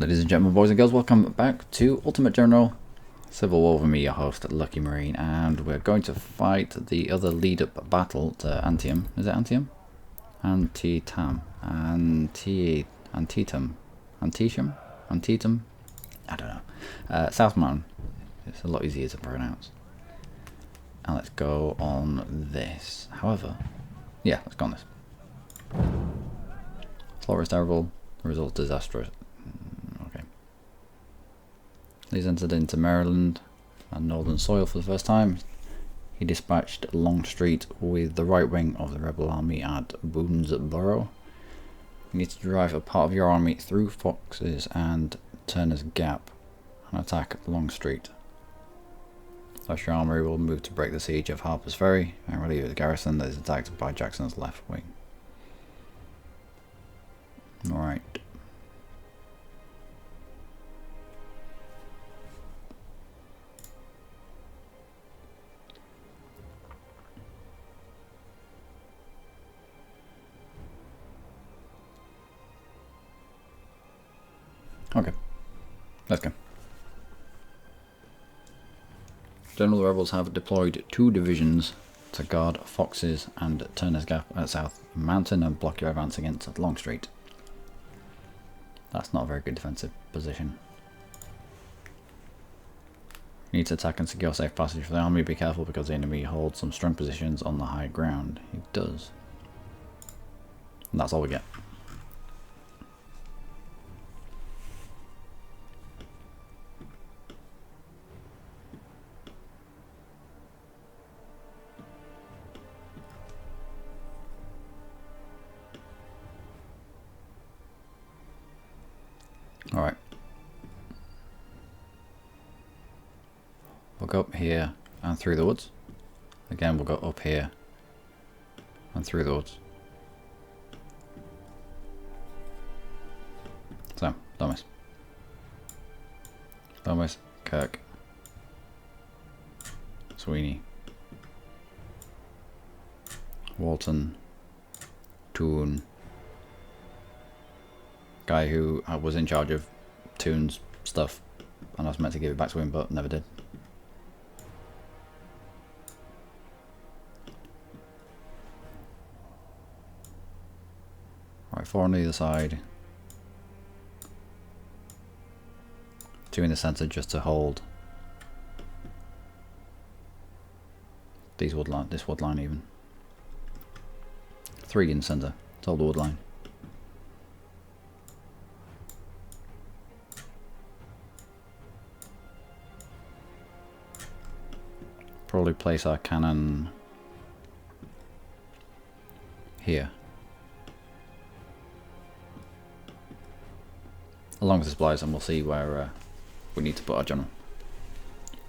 Ladies and gentlemen, boys and girls, welcome back to Ultimate General Civil War with me, your host, Luckymarine, and we're going to fight the other lead-up battle to Antium. Is it Antium? Antietam. Antietam? Antietam? I don't know. South Mountain. It's a lot easier to pronounce. And let's go on this. However, yeah, let's go on this. Slaughter is terrible, the result disastrous. Okay. He's entered into Maryland and northern soil for the first time. He dispatched Longstreet with the right wing of the rebel army at Boonesboro. You need to drive a part of your army through Fox's and Turner's Gap and attack Longstreet. Thus your army will move to break the siege of Harper's Ferry and relieve the garrison that is attacked by Jackson's left wing. Alright. Okay, let's go. General rebels have deployed 2 divisions to guard Fox's and Turner's Gap at South Mountain and block your advance against Longstreet. That's not a very good defensive position. You need to attack and secure safe passage for the army. Be careful because the enemy holds some strong positions on the high ground. He does. And that's all we get. Alright. We'll go up here and through the woods. Again, we'll go up here and through the woods. So, Thomas. Thomas, Kirk. Sweeney. Walton. Toon. Guy who was in charge of Toon's stuff, and I was meant to give it back to him but never did. Right, 4 on either side. 2 in the centre just to hold these woodline, this wood line even. 3 in the centre to hold the wood line. Probably place our cannon here, along with the supplies, and we'll see where we need to put our general.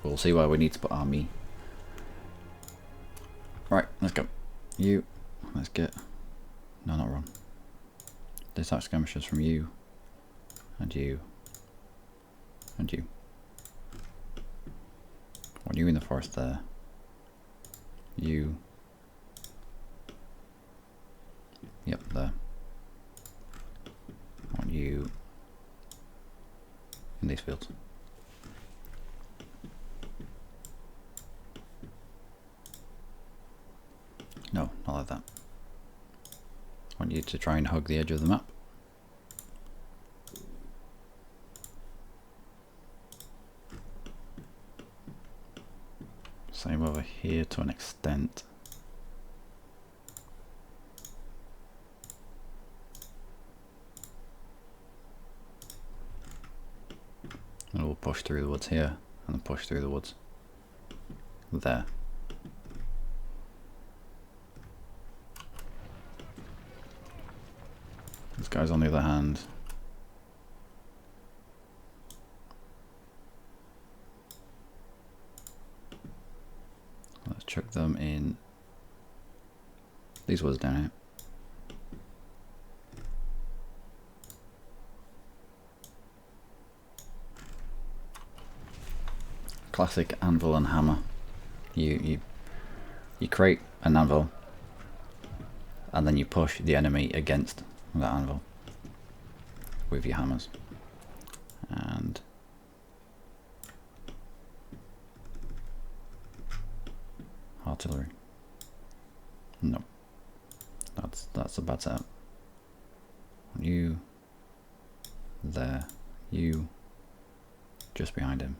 We'll see where we need to put our me. Right, let's go. You, let's get. No, not wrong. Detach skirmishers from you, and you, and you. I want you in the forest there. You. Yep, there. I want you in these fields. No, not like that. I want you to try and hug the edge of the map. Same over here to an extent. And we'll push through the woods here, and then push through the woods there. These guys on the other hand, let's chuck them in these woods down here. Classic anvil and hammer. You create an anvil and then you push the enemy against that anvil with your hammers. artillery. No. That's a bad setup. You there. You just behind him.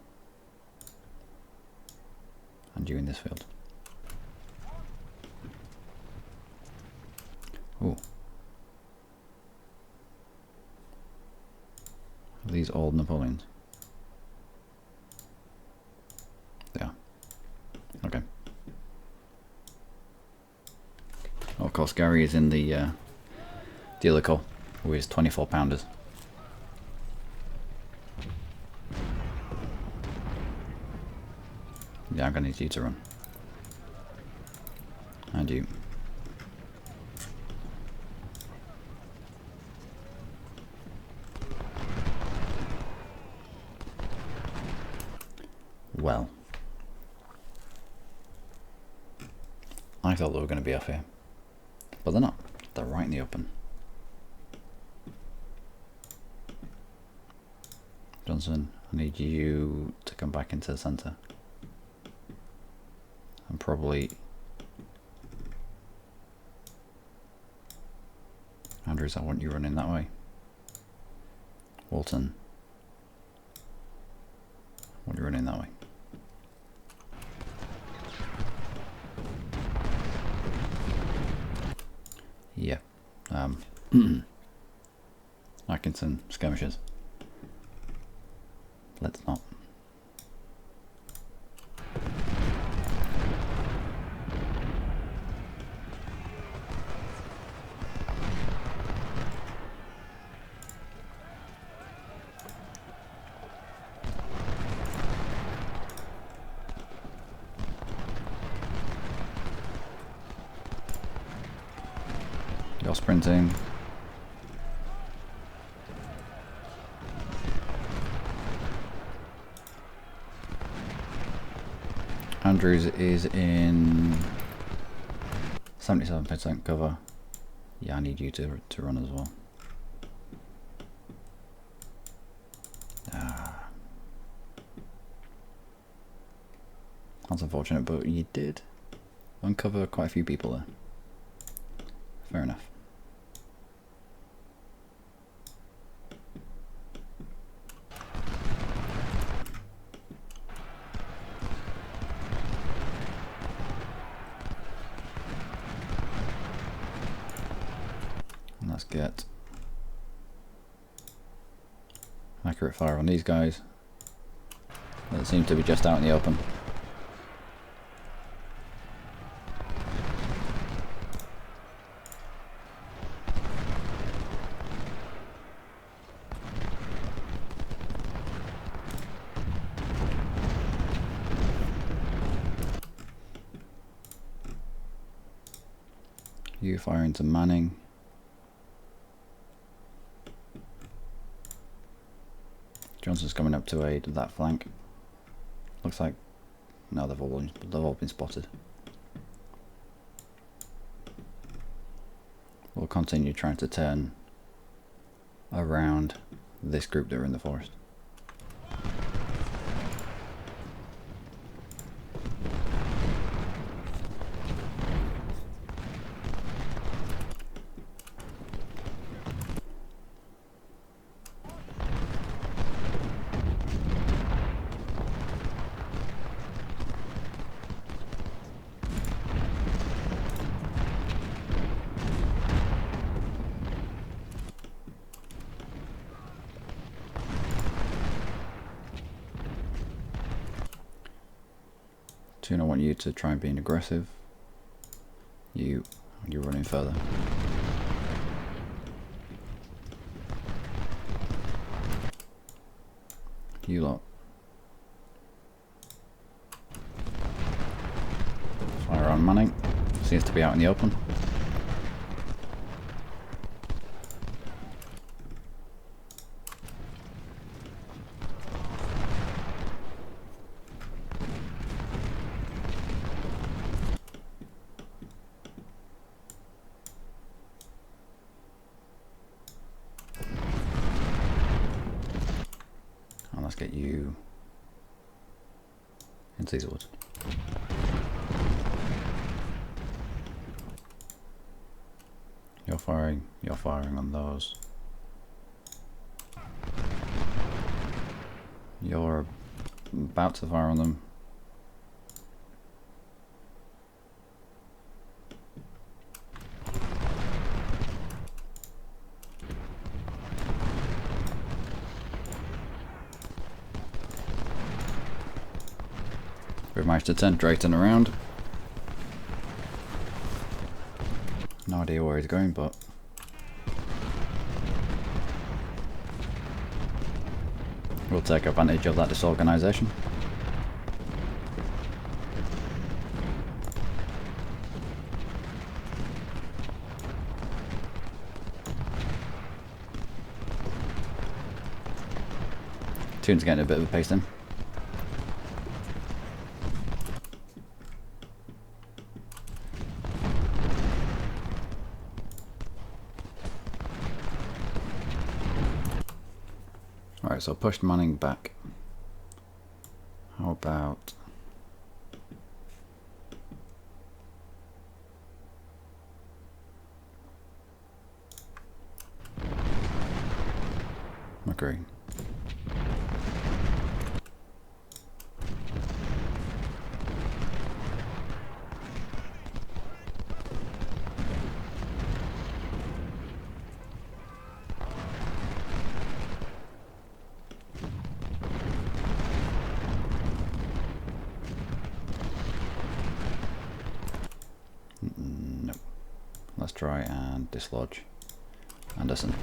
And you in this field. Ooh. Are these old Napoleons? They are. Okay. Oh, of course, Gary is in the other core with his 24-pounders. Yeah, I'm gonna need you to run. And you. Well. I thought they were going to be off here. But they're not. They're right in the open. Johnson, I need you to come back into the centre. And probably Andrews, I want you running that way. Walton, I want you running that way. Yeah. Atkinson, skirmishers. Let's not. You're sprinting. Andrews is in 77% cover. Yeah, I need you to run as well. That's unfortunate, but you did uncover quite a few people there. Fair enough. Let's get accurate fire on these guys that seem to be just out in the open. You fire into Manning. Johnson's coming up to aid that flank. Looks like no, they've all been spotted. We'll continue trying to turn around this group that are in the forest. Toon, I want you to try and be aggressive. You're running further. You lot. Fire on Manning. Seems to be out in the open. Let's get you into these woods. firing on those. You're about to fire on them. We've managed to turn Drayton around. No idea where he's going, but we'll take advantage of that disorganisation. Tune's getting a bit of a pace in. Alright, so pushed Manning back. How about McGree? Nope. Let's try and dislodge Anderson.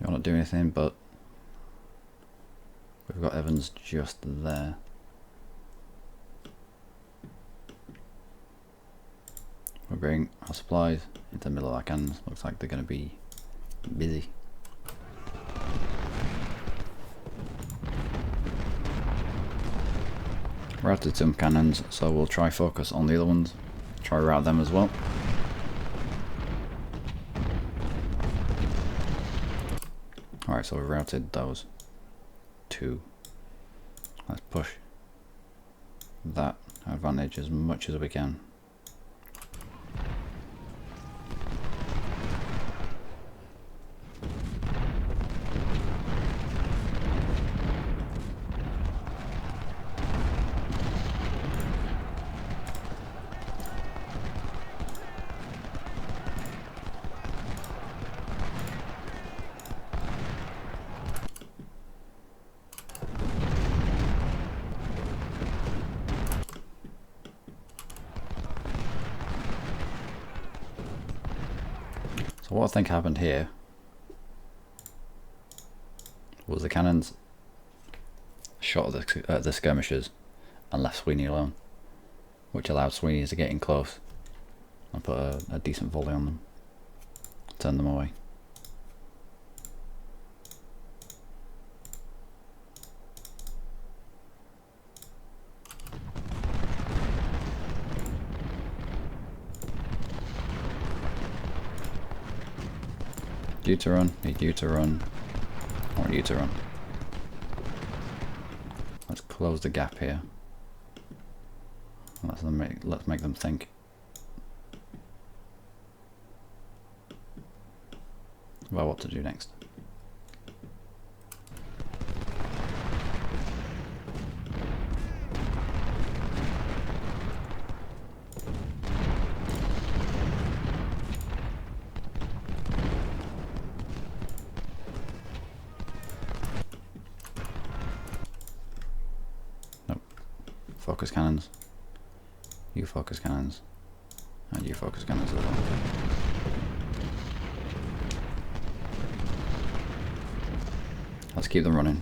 You're not doing anything, but we've got Evans just there. We'll bring our supplies into the middle of our cannons. Looks like they're going to be busy. Routed some cannons, so we'll try focus on the other ones. Try route them as well. Alright, so we've routed those two. Let's push that advantage as much as we can. So what I think happened here was the cannons shot at the skirmishers and left Sweeney alone, which allowed Sweeney to get in close and put a decent volley on them, turn them away. You to run, need you to run, I want you to run. Let's close the gap here. Let's make them think. About what to do next. Focus cannons. You focus cannons. And you focus cannons as well. Let's keep them running.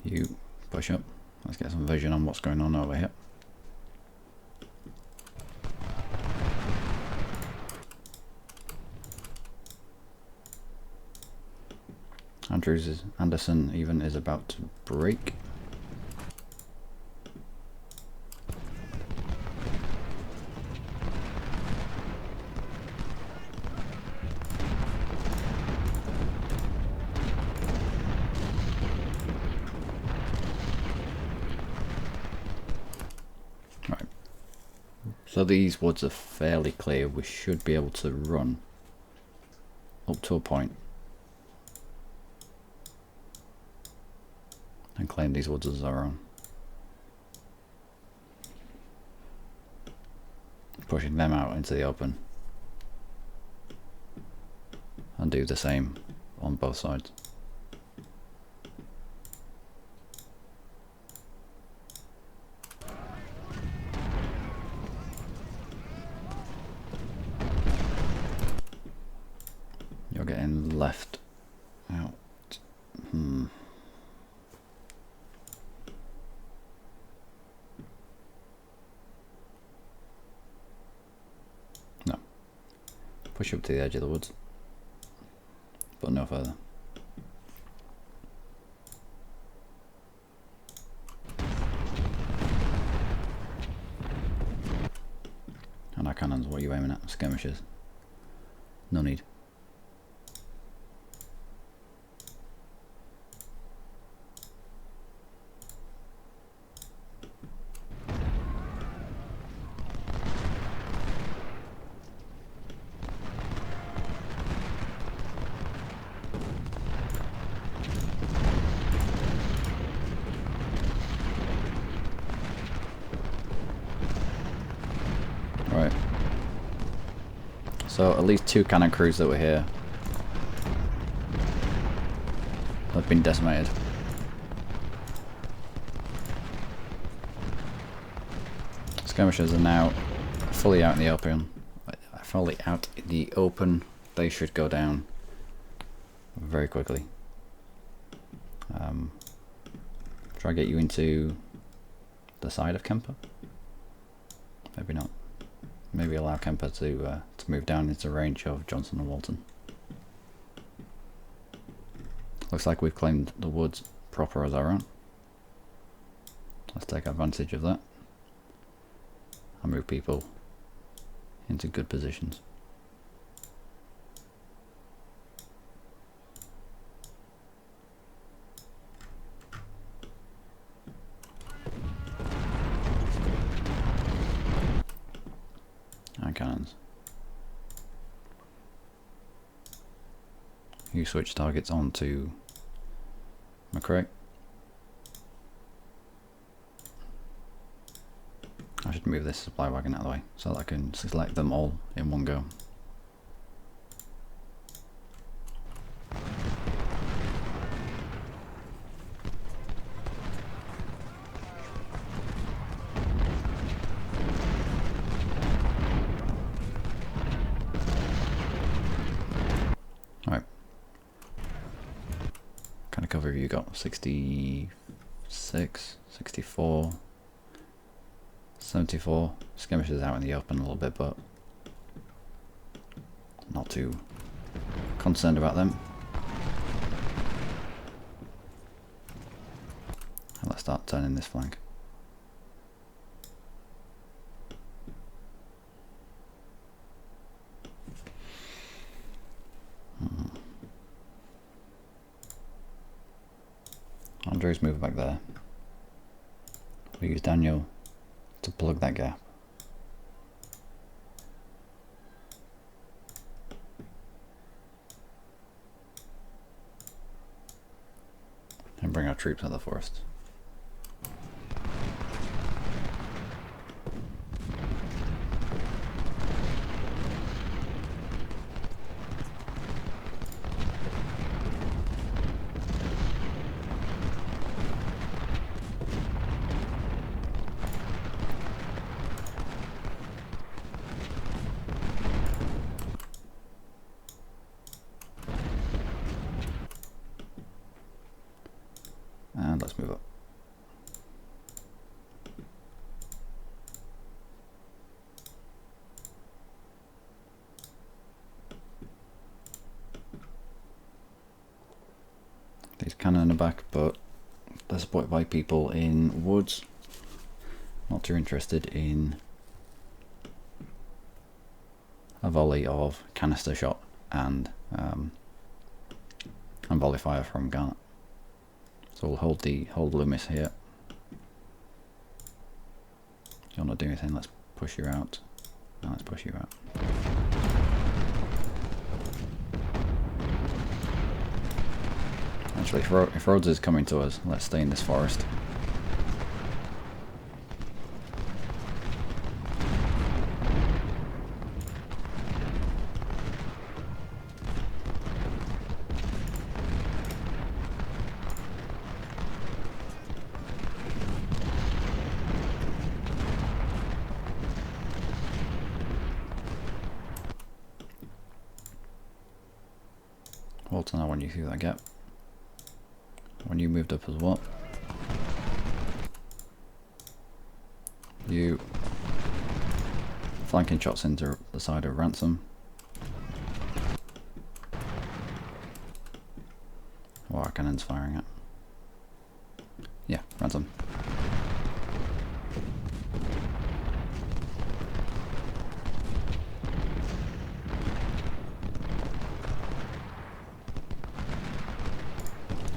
You push up. Let's get some vision on what's going on over here. Anderson even is about to break. Right. So these woods are fairly clear. We should be able to run up to a point and claim these woods as our own. Pushing them out into the open. And do the same on both sides. You're getting left out. No. Push up to the edge of the woods, but no further. And our cannons, what are you aiming at? Skirmishers? No need. Right. So at least 2 cannon crews that were here have been decimated. Skirmishers are now fully out in the open. They should go down very quickly. Try to get you into the side of Kemper. Maybe not. Maybe allow Kemper to move down into range of Johnson and Walton. Looks like we've claimed the woods proper as our own. Let's take advantage of that and move people into good positions. And cannons. You switch targets on to McCrae. I should move this supply wagon out of the way so that I can select them all in one go. Alright. What kind of cover have you got? 66, 64. 74. Skirmishers out in the open a little bit, but not too concerned about them. And let's start turning this flank. Andrew's moved back there. We use Daniel to plug that gap. And bring our troops out of the forest. And let's move up. These cannon in the back, but they're supported by people in woods. Not too interested in a volley of canister shot and volley fire from Garnet. So we'll hold Loomis here. Do you want to do anything? Let's push you out. No, let's push you out. Actually, if Rhodes is coming to us, let's stay in this forest. Walton, I want you through that gap. When you moved up as well. You flanking shots into the side of Ransom. What are cannons firing at? Yeah, Ransom.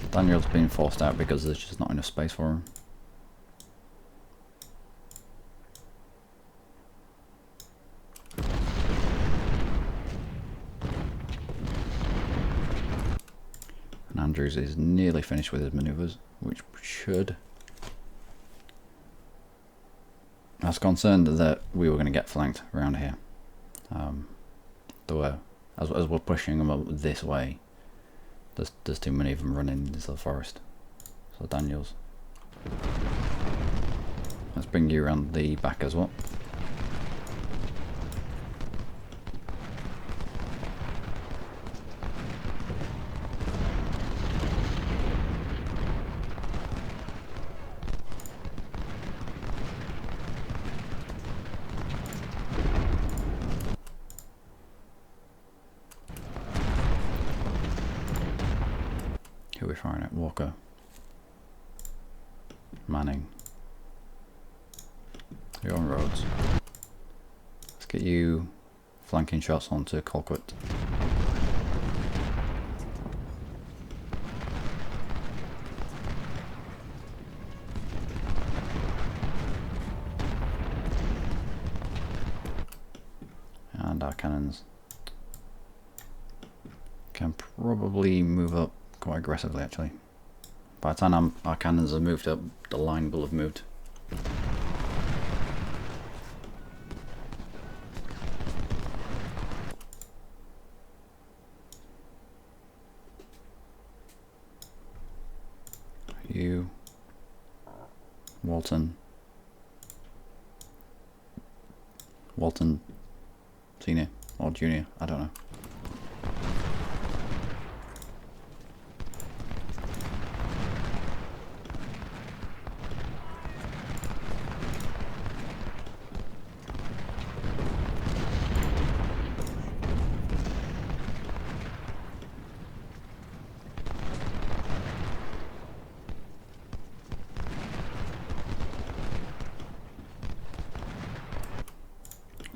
Daniel's been forced out because there's just not enough space for him. And Andrews is nearly finished with his manoeuvres, which should... I was concerned that we were going to get flanked around here. As we're pushing them up this way, there's too many of them running into the forest. So Daniels, let's bring you around the back as well. Who are we firing at? Walker. Manning. You're on Rhodes. Let's get you flanking shots onto Colquitt. And our cannons can probably move up quite aggressively actually. By the time our cannons have moved up, the line will have moved. You, Walton, Senior or Junior, I don't know.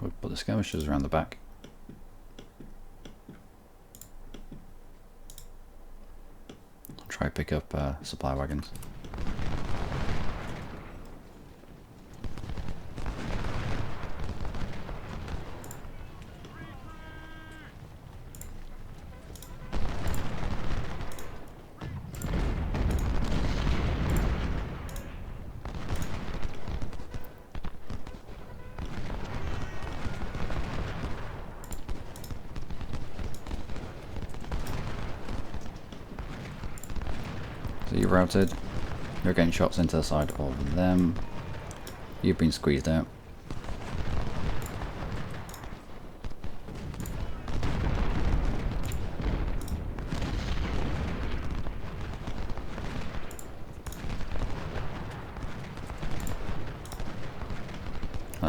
We'll put the skirmishers around the back. I'll try to pick up supply wagons. So you're routed, you're getting shots into the side of them, you've been squeezed out.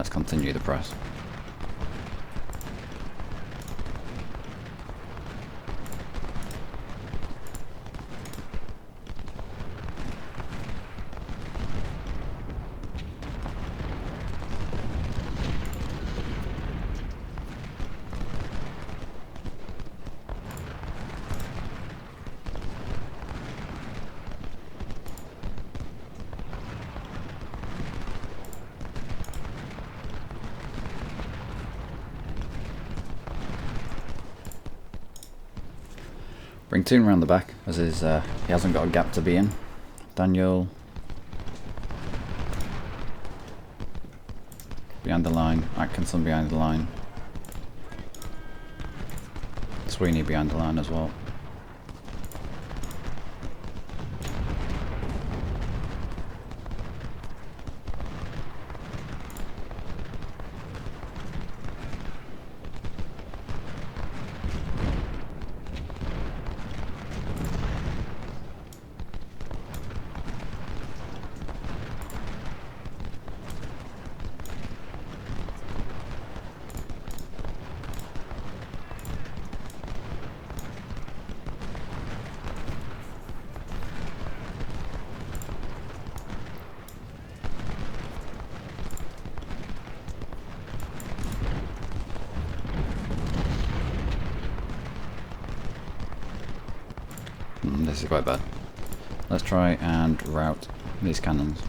let's continue the press. Bring Toon around the back, as he hasn't got a gap to be in. Daniel behind the line, Atkinson behind the line, Sweeney behind the line as well. This is quite bad. Let's try and route these cannons.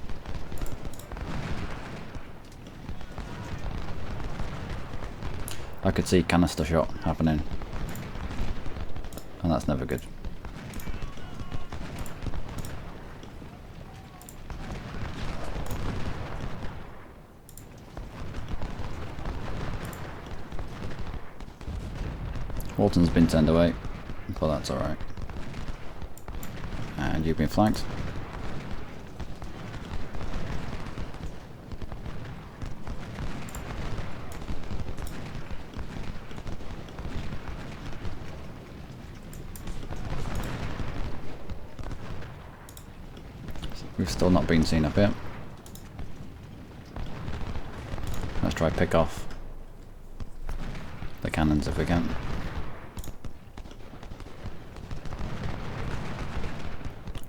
I could see canister shot happening, and that's never good. Walton's been turned away, but that's alright. And you've been flanked. We've still not been seen up here. Let's try pick off the cannons if we can.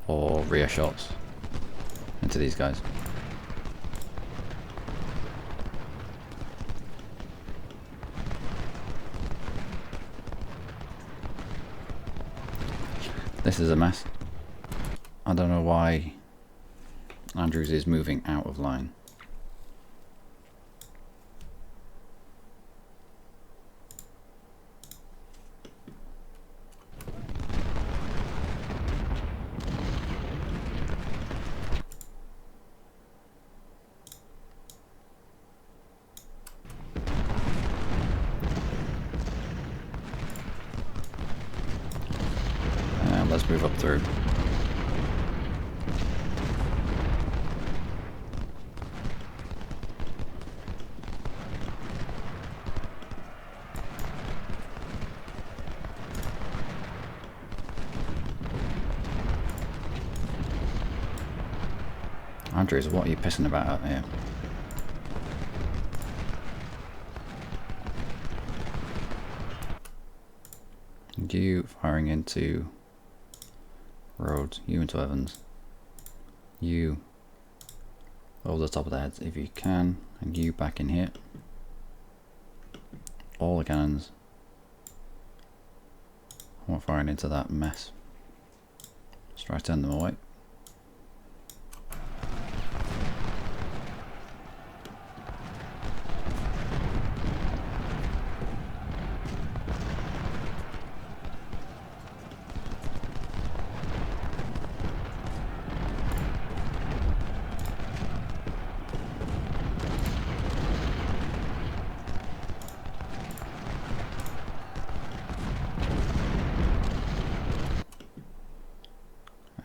Or rear shots into these guys. This is a mess. I don't know why Andrews is moving out of line. Let's move up through. Andrews, what are you pissing about out here? And you firing into Rhodes, you into Evans, you over the top of the heads if you can, and you back in here. All the cannons. I'm firing into that mess. Let's try to turn them away.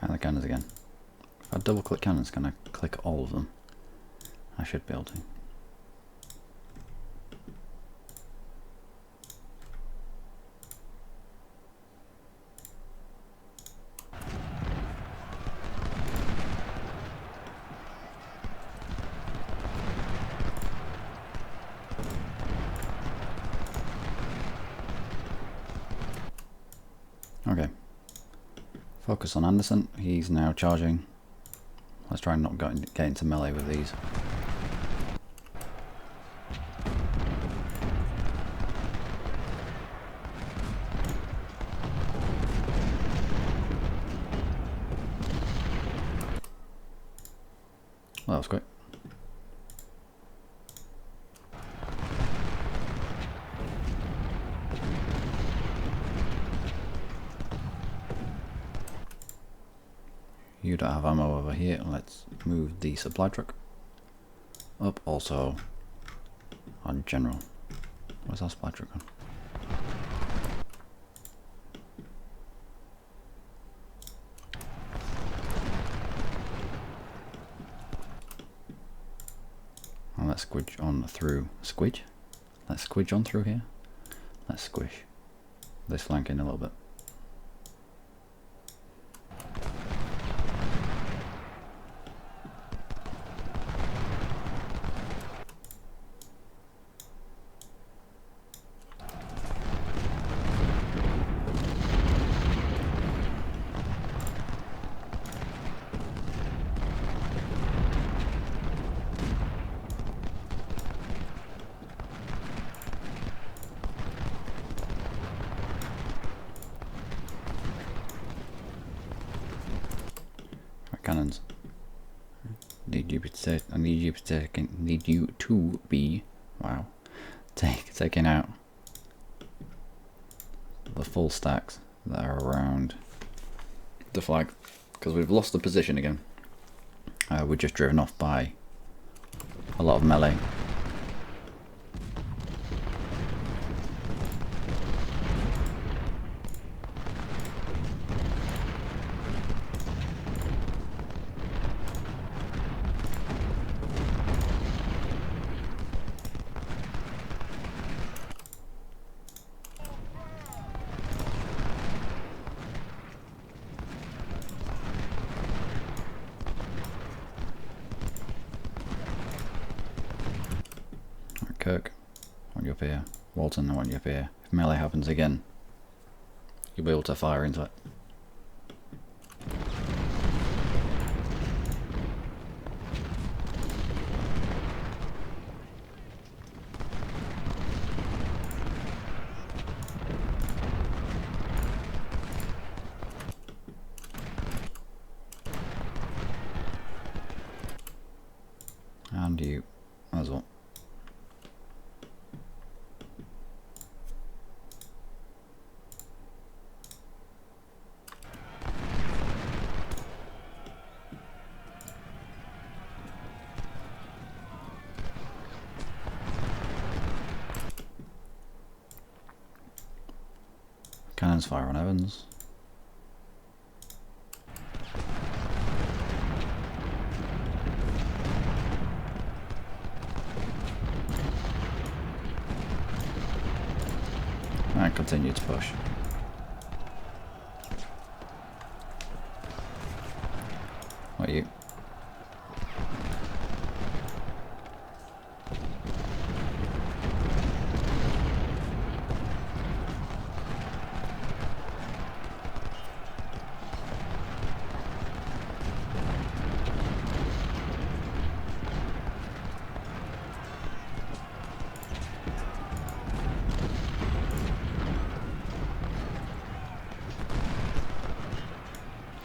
And the cannons again. If I double click cannons, can I click all of them? I should be able to. Focus on Anderson. He's now charging. Let's try and not get into melee with these. Well, that was quick. You don't have ammo over here. Let's move the supply truck up. Also, on general. Where's our supply truck on? And let's squidge on through. Squidge? Let's squidge on through here. Let's squish this flank in a little bit. Cannons. Need you to be wow. Taking out the full stacks that are around the flag, because we've lost the position again. We're just driven off by a lot of melee. Kirk, I want you up here. Walton, I want you up here. If melee happens again, you'll be able to fire into it. And you as well. Cannons fire on Evans. And continue to push. What are you?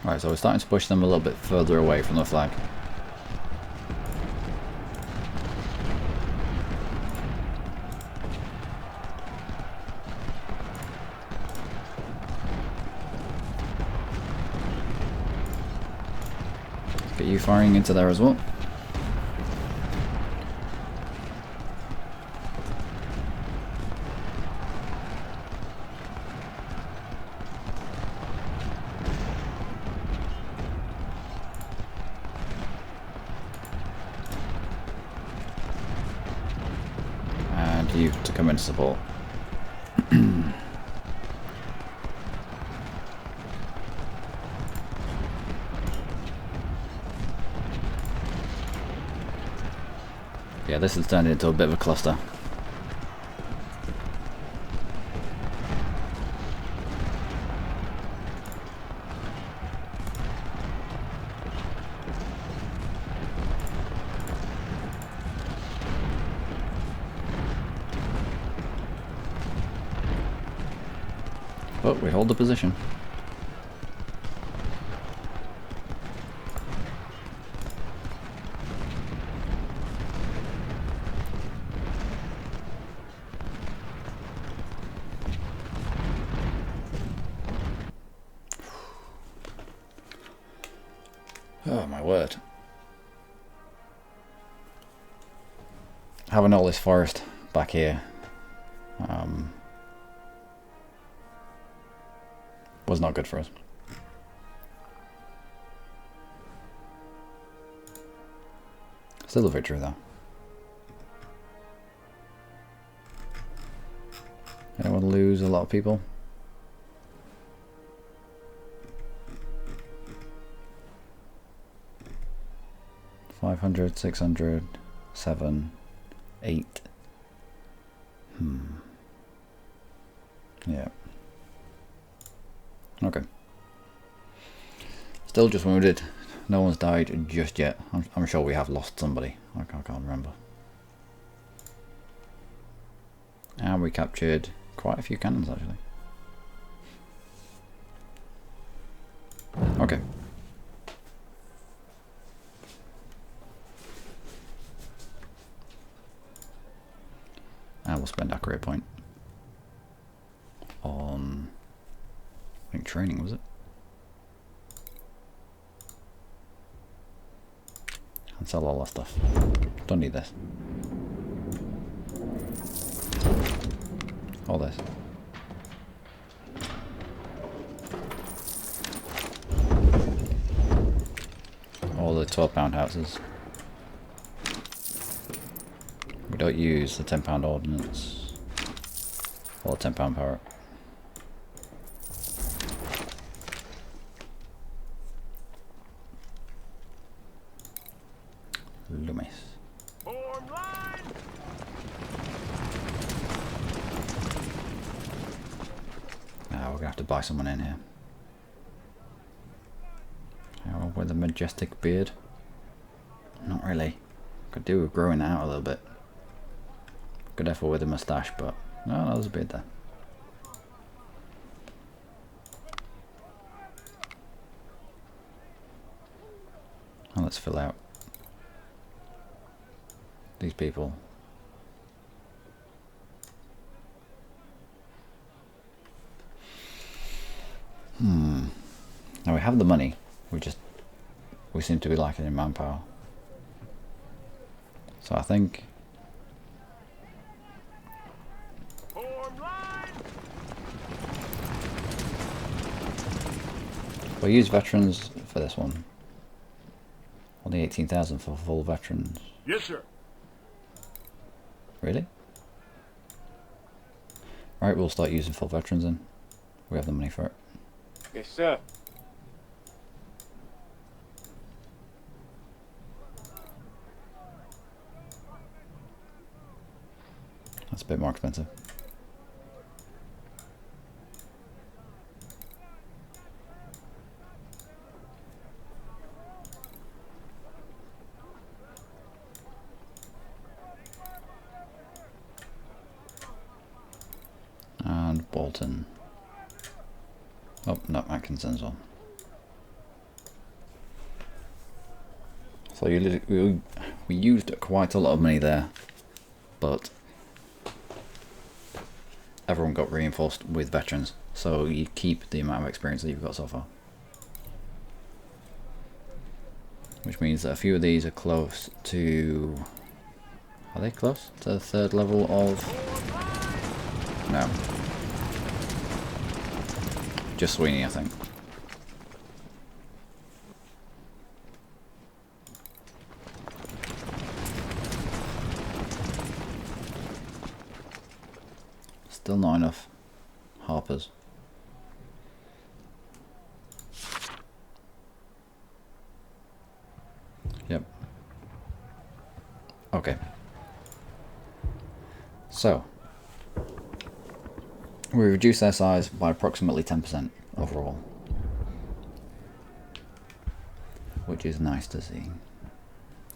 Right, so we're starting to push them a little bit further away from the flag. Let's get you firing into there as well. You to come in to support. Yeah, this has turned into a bit of a cluster. But we hold the position. Oh my word. Having all this forest back here was not good for us. Still a victory though. Anyone lose a lot of people? $500, 600, 7, 8. Yeah. Okay. Still just wounded. No one's died just yet. I'm sure we have lost somebody. I can't remember. And we captured quite a few cannons actually. Okay. And we'll spend our career point on, I think, training, was it? And sell all that stuff. Don't need this. All this. All the 12-pound houses. We don't use the 10-pound ordnance or 10-pound parrot. Loomis. Now we're gonna have to buy someone in here. Oh, with a majestic beard. Not really. Could do with growing it out a little bit. Good effort with a moustache, but no, there's a beard there. And let's fill out these people. Now we have the money. We seem to be lacking in manpower. So I think we'll use veterans for this one. Only 18,000 for full veterans. Yes, sir. Really? Right, we'll start using full veterans then. We have the money for it. Yes, sir. That's a bit more expensive. And Bolton. Oh, no, Atkinson as well. So we used quite a lot of money there, but everyone got reinforced with veterans, so you keep the amount of experience that you've got so far. Which means that a few of these are close to... Are they close to the 3rd level of... No. Just Sweeney, I think. Still not enough Harpers. Yep. Okay. So we reduce their size by approximately 10% overall, which is nice to see.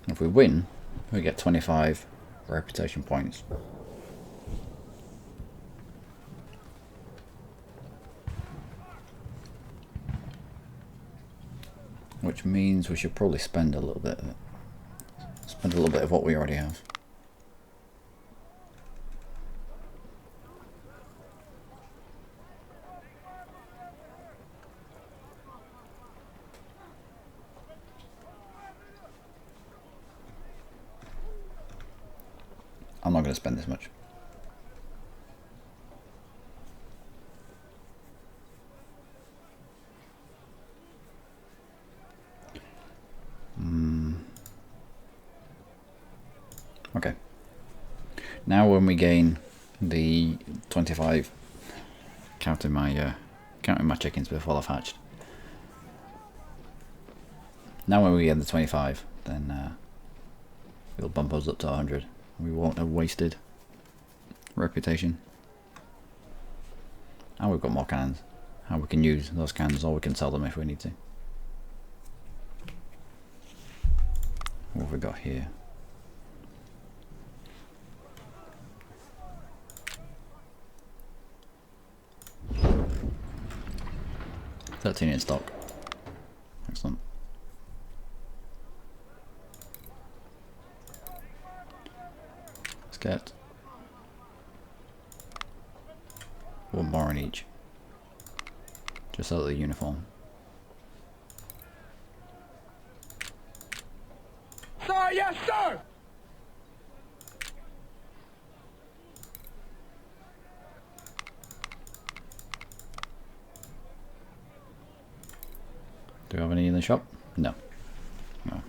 If we win, we get 25 reputation points. which means we should probably spend a little bit of it. Spend a little bit of what we already have. I'm not going to spend this much. Okay. Now when we gain the 25, counting my chickens before they've hatched. Now when we get the 25, then it'll bump us up to 100. We won't have wasted reputation. And we've got more cannons. And we can use those cannons, or we can sell them if we need to. What have we got here? $13 in stock. Excellent. Let's get one more in each. Just so that the uniform. Sir, yes, sir! Do we have any in the shop? No. No.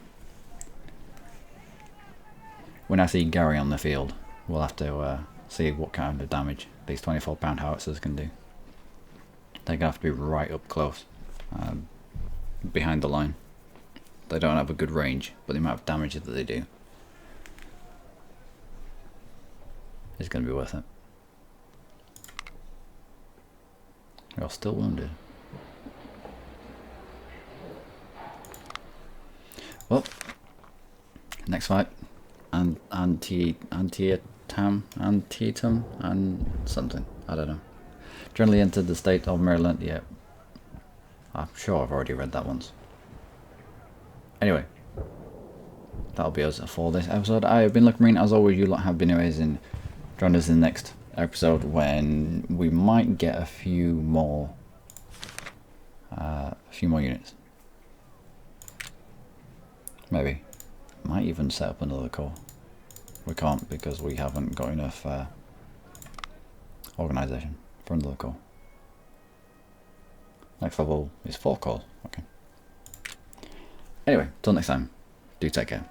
When I see Gary on the field, we'll have to see what kind of damage these 24-pound howitzers can do. They're going to have to be right up close, behind the line. They don't have a good range, but the amount of damage that they do is going to be worth it. You're still wounded. Well, next fight, and Antietam, and something, I don't know. Generally entered the state of Maryland. Yeah, I'm sure I've already read that once. Anyway, that'll be us for this episode. I have been Luckymarine. As always, you lot have been amazing. Join us in the next episode when we might get a few more units. Maybe. Might even set up another corps. We can't because we haven't got enough organisation for another corps. Next level is 4 corps. Okay. Anyway, till next time. Do take care.